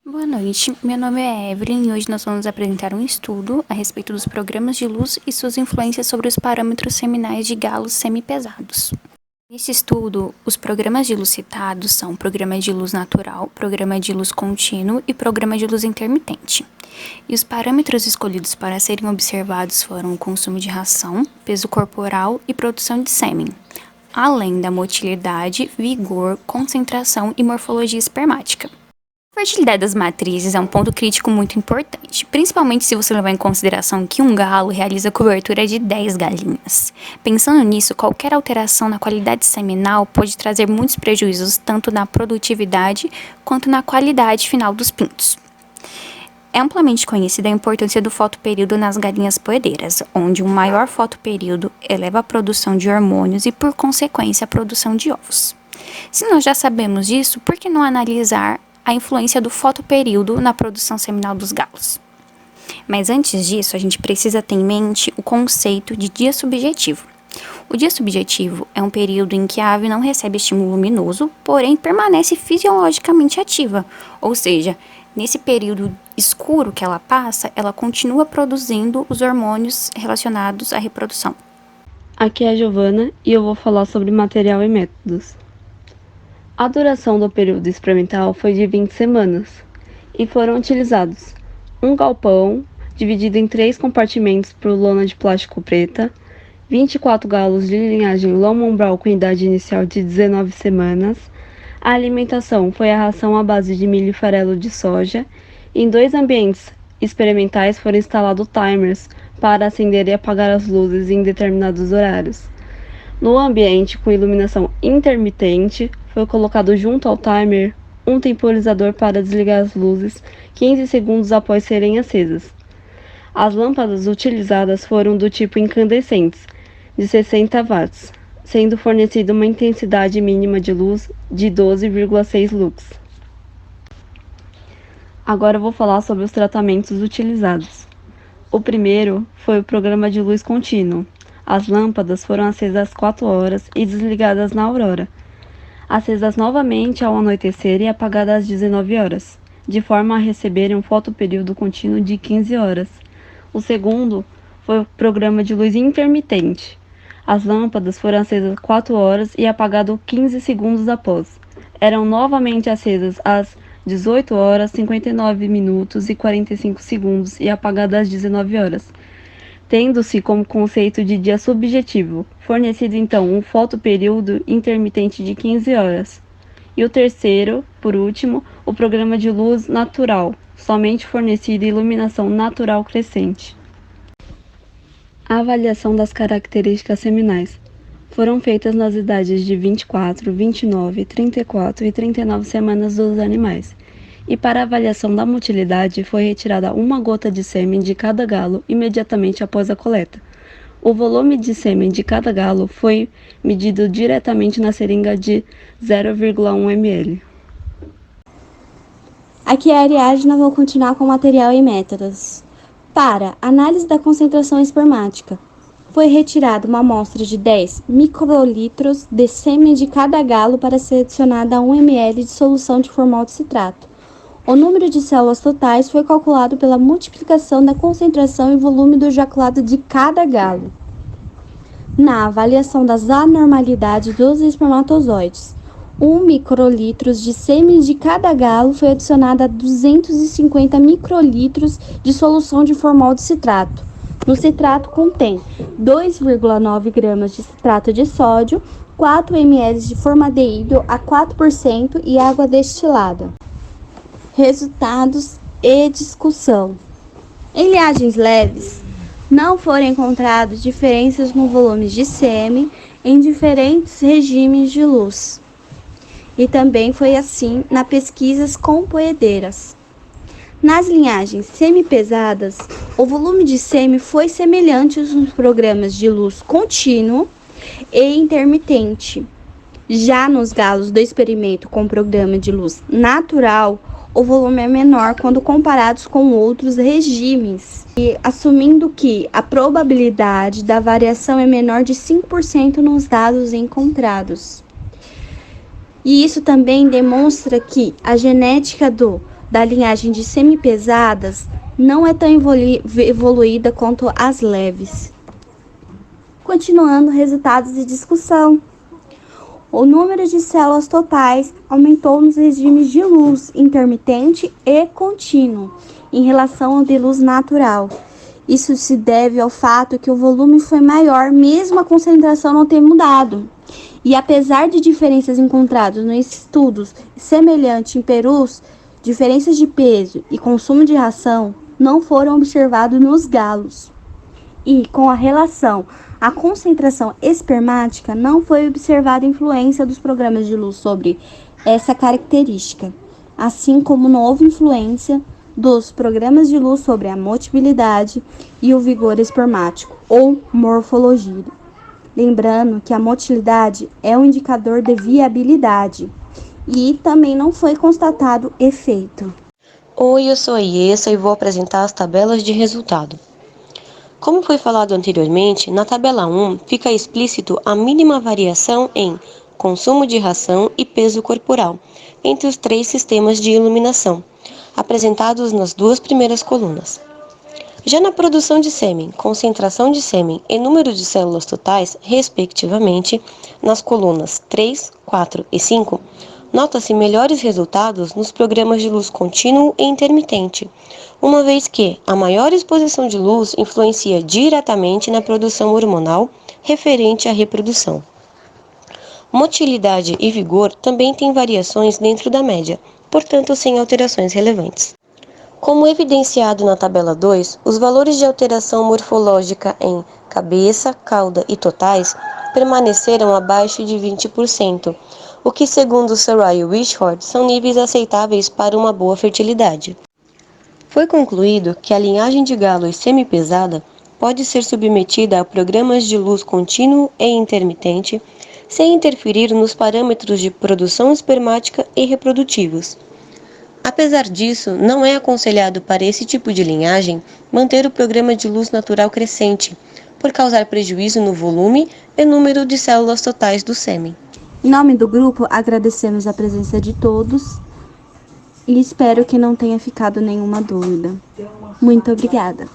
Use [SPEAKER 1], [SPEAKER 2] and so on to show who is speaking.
[SPEAKER 1] Boa noite, meu nome é Evelyn e hoje nós vamos apresentar um estudo a respeito dos programas de luz e suas influências sobre os parâmetros seminais de galos semipesados. Nesse estudo, os programas de luz citados são programa de luz natural, programa de luz contínuo e programa de luz intermitente. E os parâmetros escolhidos para serem observados foram o consumo de ração, peso corporal e produção de sêmen, além da motilidade, vigor, concentração e morfologia espermática. A fertilidade das matrizes é um ponto crítico muito importante, principalmente se você levar em consideração que um galo realiza cobertura de 10 galinhas. Pensando nisso, qualquer alteração na qualidade seminal pode trazer muitos prejuízos tanto na produtividade quanto na qualidade final dos pintos. É amplamente conhecida a importância do fotoperíodo nas galinhas poedeiras, onde um maior fotoperíodo eleva a produção de hormônios e, por consequência, a produção de ovos. Se nós já sabemos disso, por que não analisar a influência do fotoperíodo na produção seminal dos galos? Mas antes disso, a gente precisa ter em mente o conceito de dia subjetivo. O dia subjetivo é um período em que a ave não recebe estímulo luminoso, porém permanece fisiologicamente ativa, ou seja, nesse período escuro que ela passa, ela continua produzindo os hormônios relacionados à reprodução.
[SPEAKER 2] Aqui é a Giovana e eu vou falar sobre material e métodos. A duração do período experimental foi de 20 semanas e foram utilizados um galpão dividido em 3 compartimentos por lona de plástico preta, 24 galos de linhagem Lomond-Browne com idade inicial de 19 semanas. A alimentação foi a ração à base de milho e farelo de soja. Em 2 ambientes experimentais foram instalados timers para acender e apagar as luzes em determinados horários. No ambiente com iluminação intermitente, foi colocado junto ao timer um temporizador para desligar as luzes 15 segundos após serem acesas. As lâmpadas utilizadas foram do tipo incandescentes, de 60 watts, sendo fornecida uma intensidade mínima de luz de 12,6 lux. Agora eu vou falar sobre os tratamentos utilizados. O primeiro foi o programa de luz contínuo. As lâmpadas foram acesas às 4 horas e desligadas na aurora, acesas novamente ao anoitecer e apagadas às 19 horas, de forma a receberem um fotoperíodo contínuo de 15 horas. O segundo foi o programa de luz intermitente. As lâmpadas foram acesas 4 horas e apagadas 15 segundos após. Eram novamente acesas às 18 horas, 59 minutos e 45 segundos e apagadas às 19 horas, tendo-se como conceito de dia subjetivo, fornecido então um fotoperíodo intermitente de 15 horas. E o terceiro, por último, o programa de luz natural, somente fornecido iluminação natural crescente. A avaliação das características seminais foram feitas nas idades de 24, 29, 34 e 39 semanas dos animais. E para a avaliação da motilidade foi retirada uma gota de sêmen de cada galo imediatamente após a coleta. O volume de sêmen de cada galo foi medido diretamente na seringa de 0,1 ml.
[SPEAKER 3] Aqui é a Ariadna, vou continuar com o material e métodos. Para análise da concentração espermática, foi retirada uma amostra de 10 microlitros de sêmen de cada galo para ser adicionada a 1 ml de solução de formaldecitrato. O número de células totais foi calculado pela multiplicação da concentração e volume do ejaculado de cada galo. Na avaliação das anormalidades dos espermatozoides, 1 microlitro de sêmen de cada galo foi adicionado a 250 microlitros de solução de formaldecitrato. No citrato contém 2,9 gramas de citrato de sódio, 4 ml de formaldeído a 4% e água destilada. Resultados e discussão. Em linhagens leves, não foram encontradas diferenças no volume de sêmen em diferentes regimes de luz. E também foi assim nas pesquisas com poedeiras. Nas linhagens semipesadas, o volume de sêmen foi semelhante nos programas de luz contínuo e intermitente. Já nos galos do experimento com programa de luz natural, o volume é menor quando comparados com outros regimes, e assumindo que a probabilidade da variação é menor de 5% nos dados encontrados. E isso também demonstra que a genética do da linhagem de semipesadas não é tão evoluída quanto as leves. Continuando, resultados de discussão. O número de células totais aumentou nos regimes de luz intermitente e contínuo, em relação ao de luz natural. Isso se deve ao fato que o volume foi maior, mesmo a concentração não ter mudado. E apesar de diferenças encontradas nos estudos semelhantes em perus, diferenças de peso e consumo de ração não foram observados nos galos. E, com a relação à concentração espermática, não foi observada influência dos programas de luz sobre essa característica, assim como não houve influência dos programas de luz sobre a motilidade e o vigor espermático, ou morfologia. Lembrando que a motilidade é um indicador de viabilidade e também não foi constatado efeito.
[SPEAKER 4] Oi, eu sou a Iessa e vou apresentar as tabelas de resultado. Como foi falado anteriormente, na tabela 1 fica explícito a mínima variação em consumo de ração e peso corporal entre os 3 sistemas de iluminação, apresentados nas 2 primeiras colunas. Já na produção de sêmen, concentração de sêmen e número de células totais, respectivamente, nas colunas 3, 4 e 5, nota-se melhores resultados nos programas de luz contínuo e intermitente, uma vez que a maior exposição de luz influencia diretamente na produção hormonal referente à reprodução. Motilidade e vigor também têm variações dentro da média, portanto sem alterações relevantes. Como evidenciado na tabela 2, os valores de alteração morfológica em cabeça, cauda e totais permaneceram abaixo de 20%, o que, segundo Sarai e Wishart, são níveis aceitáveis para uma boa fertilidade. Foi concluído que a linhagem de galos semipesada pode ser submetida a programas de luz contínuo e intermitente, sem interferir nos parâmetros de produção espermática e reprodutivos. Apesar disso, não é aconselhado para esse tipo de linhagem manter o programa de luz natural crescente, por causar prejuízo no volume e número de células totais do sêmen.
[SPEAKER 3] Em nome do grupo, agradecemos a presença de todos e espero que não tenha ficado nenhuma dúvida. Muito obrigada.